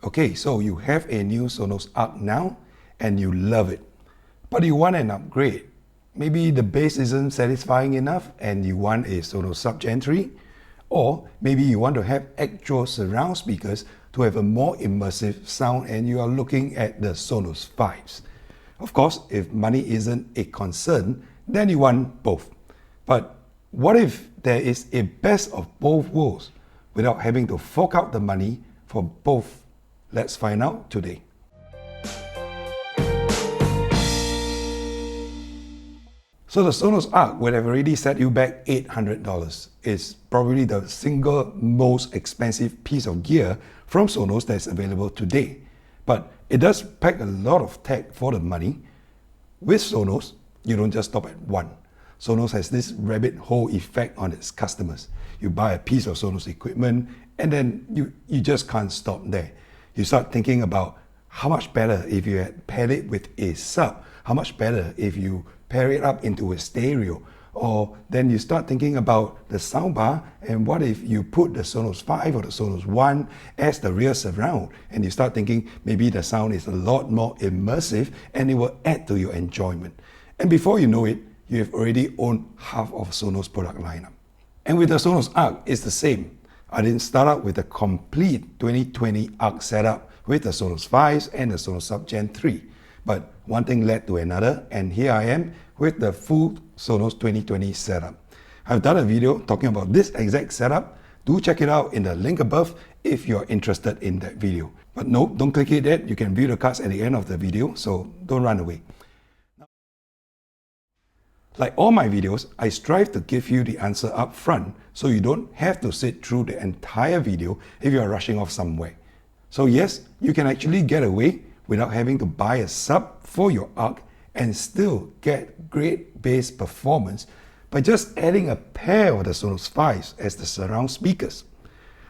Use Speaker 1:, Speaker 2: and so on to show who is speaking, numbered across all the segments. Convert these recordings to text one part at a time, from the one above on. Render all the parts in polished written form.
Speaker 1: Okay, so you have a new Sonos Arc now and you love it, but you want an upgrade. Maybe the bass isn't satisfying enough and you want a Sonos Sub Gen 3, or maybe you want to have actual surround speakers to have a more immersive sound and you are looking at the Sonos Fives. Of course, if money isn't a concern, then you want both. But what if there is a best of both worlds without having to fork out the money for both? Let's find out today. So the Sonos Arc would have already set you back $800. It's probably the single most expensive piece of gear from Sonos that's available today. But it does pack a lot of tech for the money. With Sonos, you don't just stop at one. Sonos has this rabbit hole effect on its customers. You buy a piece of Sonos equipment and then you just can't stop there. You start thinking about how much better if you had paired it with a sub, how much better if you pair it up into a stereo, or then you start thinking about the soundbar and what if you put the Sonos 5 or the Sonos 1 as the rear surround, and you start thinking maybe the sound is a lot more immersive and it will add to your enjoyment. And before you know it, you have already owned half of Sonos product lineup. And with the Sonos Arc, it's the same. I didn't start out with a complete 2020 Arc setup with the Sonos Fives and the Sonos Sub Gen 3. But one thing led to another, and here I am with the full Sonos 2020 setup. I've done a video talking about this exact setup. Do check it out in the link above if you're interested in that video. But no, don't click it yet. You can view the cards at the end of the video, so don't run away. Like all my videos, I strive to give you the answer up front so you don't have to sit through the entire video if you are rushing off somewhere. So yes, you can actually get away without having to buy a sub for your Arc and still get great bass performance by just adding a pair of the Sonos Fives as the surround speakers.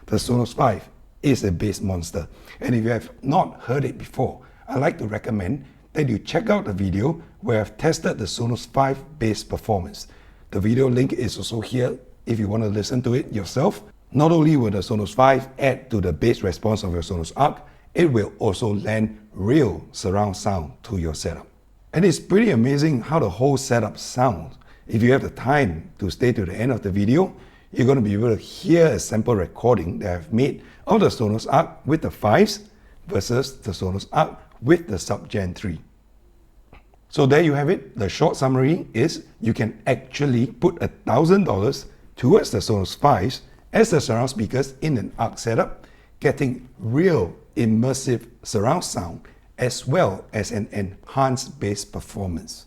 Speaker 1: The Sonos Five is a bass monster, and if you have not heard it before, I'd like to recommend that you check out the video where I've tested the Sonos 5 bass performance. The video link is also here if you want to listen to it yourself. Not only will the Sonos 5 add to the bass response of your Sonos Arc, it will also lend real surround sound to your setup. And it's pretty amazing how the whole setup sounds. If you have the time to stay to the end of the video, you're going to be able to hear a sample recording that I've made of the Sonos Arc with the Fives versus the Sonos Arc with the Sub Gen 3. So there you have it. The short summary is you can actually put $1,000 towards the Sonos Fives as the surround speakers in an Arc setup, getting real immersive surround sound as well as an enhanced bass performance.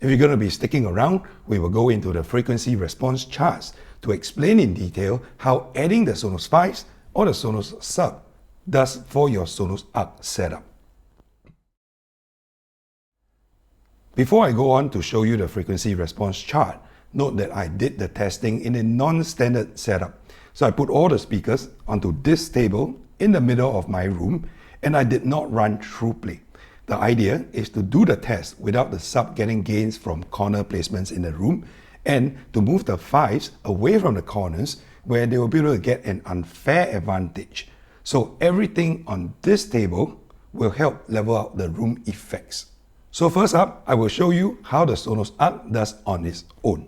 Speaker 1: If you're going to be sticking around, we will go into the frequency response charts to explain in detail how adding the Sonos Fives or the Sonos Sub does for your Sonos Arc setup. Before I go on to show you the frequency response chart, note that I did the testing in a non-standard setup. So I put all the speakers onto this table in the middle of my room, and I did not run TruePlay. The idea is to do the test without the sub getting gains from corner placements in the room, and to move the Fives away from the corners where they will be able to get an unfair advantage. So everything on this table will help level out the room effects. So first up, I will show you how the Sonos Arc does on its own.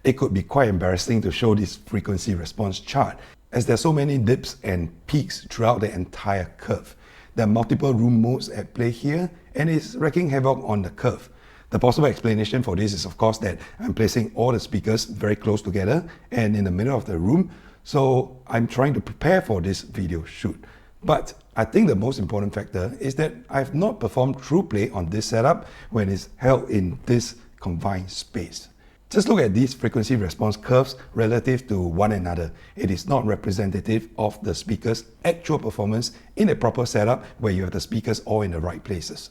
Speaker 1: It could be quite embarrassing to show this frequency response chart, as there are so many dips and peaks throughout the entire curve. There are multiple room modes at play here, and it's wreaking havoc on the curve. The possible explanation for this is of course that I'm placing all the speakers very close together and in the middle of the room, so I'm trying to prepare for this video shoot. But I think the most important factor is that I've not performed TruePlay on this setup when it's held in this confined space. Just look at these frequency response curves relative to one another. It is not representative of the speaker's actual performance in a proper setup where you have the speakers all in the right places.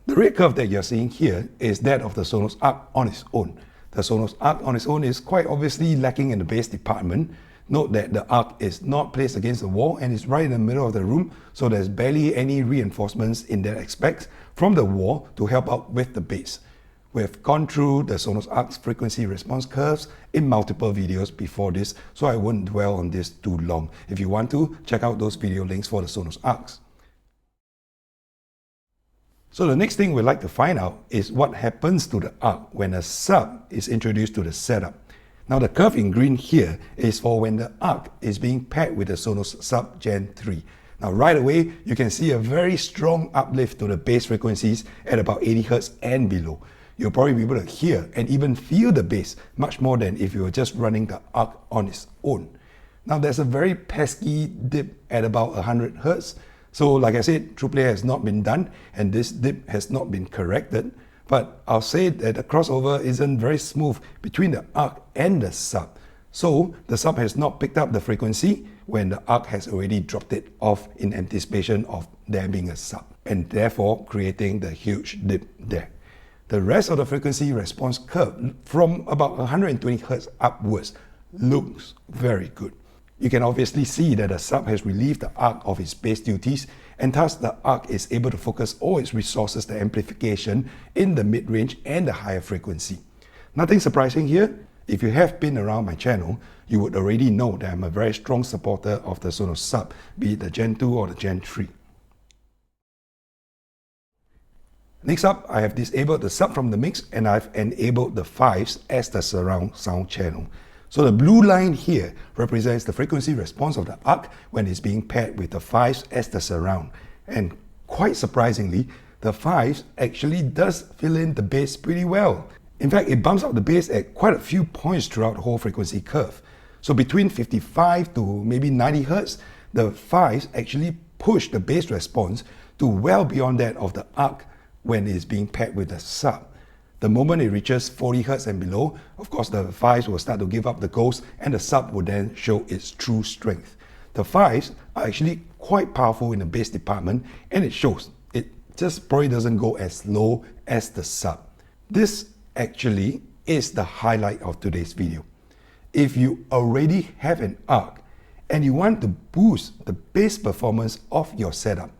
Speaker 1: The red curve that you're seeing here is that of the Sonos Arc on its own. The Sonos Arc on its own is quite obviously lacking in the bass department. Note that the Arc is not placed against the wall and is right in the middle of the room, so there's barely any reinforcements in that aspect from the wall to help out with the bass. We have gone through the Sonos Arc's frequency response curves in multiple videos before this, so I won't dwell on this too long. If you want to, check out those video links for the Sonos Arcs. So the next thing we'd like to find out is what happens to the Arc when a sub is introduced to the setup. Now the curve in green here is for when the Arc is being paired with the Sonos Sub Gen 3. Now right away, you can see a very strong uplift to the bass frequencies at about 80 Hz and below. You'll probably be able to hear and even feel the bass much more than if you were just running the Arc on its own. Now there's a very pesky dip at about 100 Hz. So like I said, true play has not been done and this dip has not been corrected. But I'll say that the crossover isn't very smooth between the Arc and the sub. So the sub has not picked up the frequency when the Arc has already dropped it off in anticipation of there being a sub, and therefore creating the huge dip there. The rest of the frequency response curve from about 120 Hz upwards looks very good. You can obviously see that the sub has relieved the Arc of its bass duties, and thus the Arc is able to focus all its resources to amplification in the mid-range and the higher frequency. Nothing surprising here. If you have been around my channel, you would already know that I'm a very strong supporter of the Sonos Sub, be it the Gen 2 or the Gen 3. Next up, I have disabled the sub from the mix and I've enabled the Fives as the surround sound channel. So the blue line here represents the frequency response of the Arc when it's being paired with the Fives as the surround. And quite surprisingly, the Fives actually does fill in the bass pretty well. In fact, it bumps up the bass at quite a few points throughout the whole frequency curve. So between 55 to maybe 90 Hz, the Fives actually push the bass response to well beyond that of the Arc when it's being paired with the sub. The moment it reaches 40 Hz and below, of course the Fives will start to give up the ghost and the sub will then show its true strength. The Fives are actually quite powerful in the bass department and it shows. It just probably doesn't go as low as the sub. This actually is the highlight of today's video. If you already have an Arc and you want to boost the bass performance of your setup,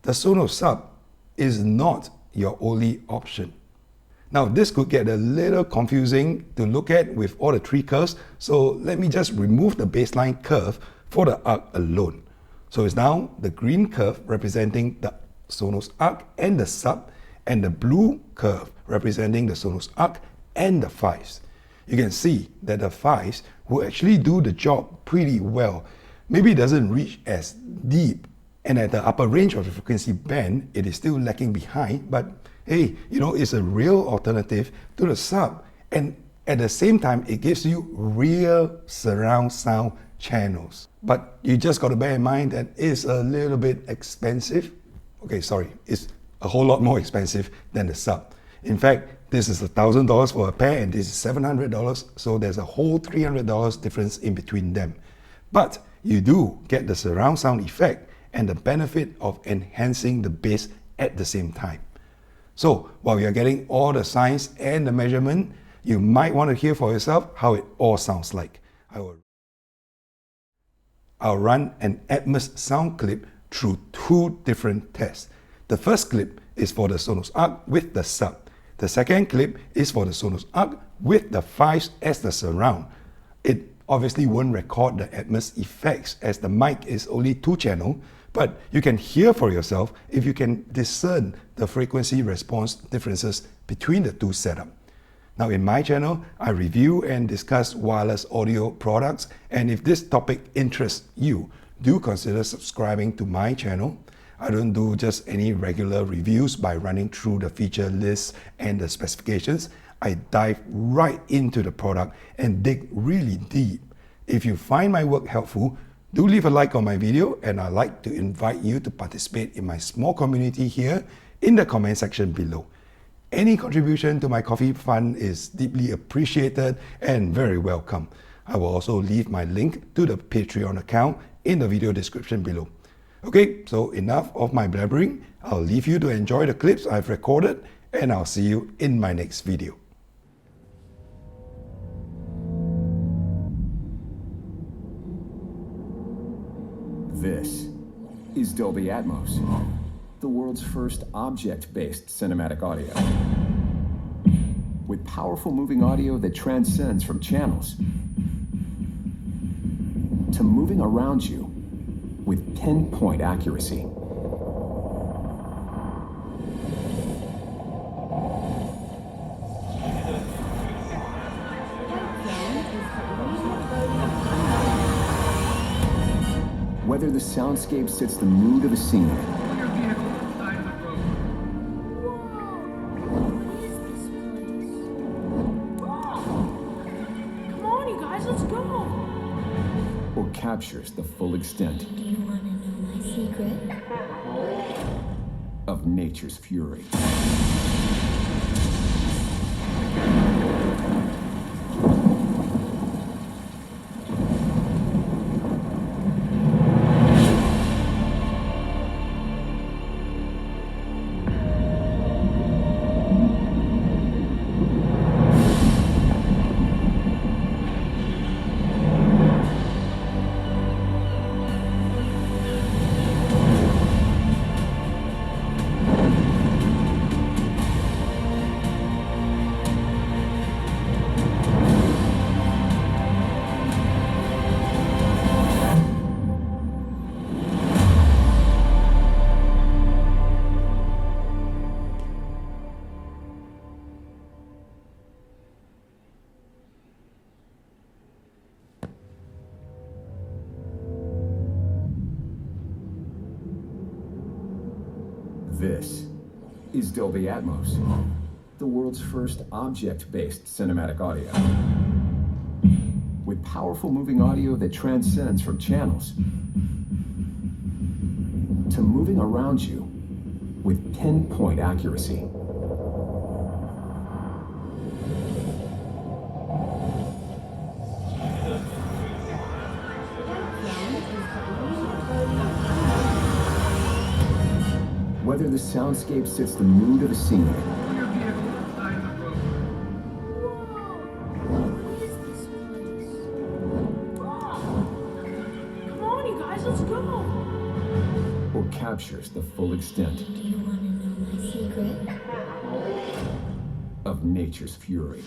Speaker 1: the Sonos Sub is not your only option. Now this could get a little confusing to look at with all the three curves, so let me just remove the baseline curve for the Arc alone. So it's now the green curve representing the Sonos Arc and the sub, and the blue curve representing the Sonos Arc and the Fives. You can see that the Fives will actually do the job pretty well. Maybe it doesn't reach as deep, and at the upper range of the frequency band, it is still lagging behind, but hey, it's a real alternative to the sub. And at the same time, it gives you real surround sound channels. But you just got to bear in mind that it's a little bit expensive. Okay, sorry, it's a whole lot more expensive than the sub. In fact, this is $1,000 for a pair and this is $700, so there's a whole $300 difference in between them. But you do get the surround sound effect and the benefit of enhancing the bass at the same time. So while you're getting all the science and the measurement, you might want to hear for yourself how it all sounds like. I'll run an Atmos sound clip through two different tests. The first clip is for the Sonos Arc with the sub. The second clip is for the Sonos Arc with the Fives as the surround. It obviously won't record the Atmos effects as the mic is only 2-channel, but you can hear for yourself if you can discern the frequency response differences between the two setups. Now in my channel, I review and discuss wireless audio products, and if this topic interests you, do consider subscribing to my channel. I don't do just any regular reviews by running through the feature lists and the specifications. I dive right into the product and dig really deep. If you find my work helpful, do leave a like on my video, and I'd like to invite you to participate in my small community here in the comment section below. Any contribution to my coffee fund is deeply appreciated and very welcome. I will also leave my link to the Patreon account in the video description below. Okay, so enough of my blabbering. I'll leave you to enjoy the clips I've recorded, and I'll see you in my next video.
Speaker 2: This is Dolby Atmos, the world's first object-based cinematic audio. With powerful moving audio that transcends from channels to moving around you with pinpoint accuracy. Whether the soundscape fits the mood of a scene.
Speaker 3: Your vehicle to the side of the road.
Speaker 4: What is this place? Come on, you guys, let's go.
Speaker 2: Or captures the full extent
Speaker 4: Do you want to know my secret?
Speaker 2: of nature's fury. This is Dolby Atmos, the world's first object-based cinematic audio. With powerful moving audio that transcends from channels to moving around you with pinpoint accuracy. Whether the soundscape fits the mood of a scene.
Speaker 3: Your vehicle to the side of the road.
Speaker 4: What is this place? Come on, you guys, let's go.
Speaker 2: Or captures the full extent
Speaker 4: Do you want to know my secret?
Speaker 2: of nature's fury.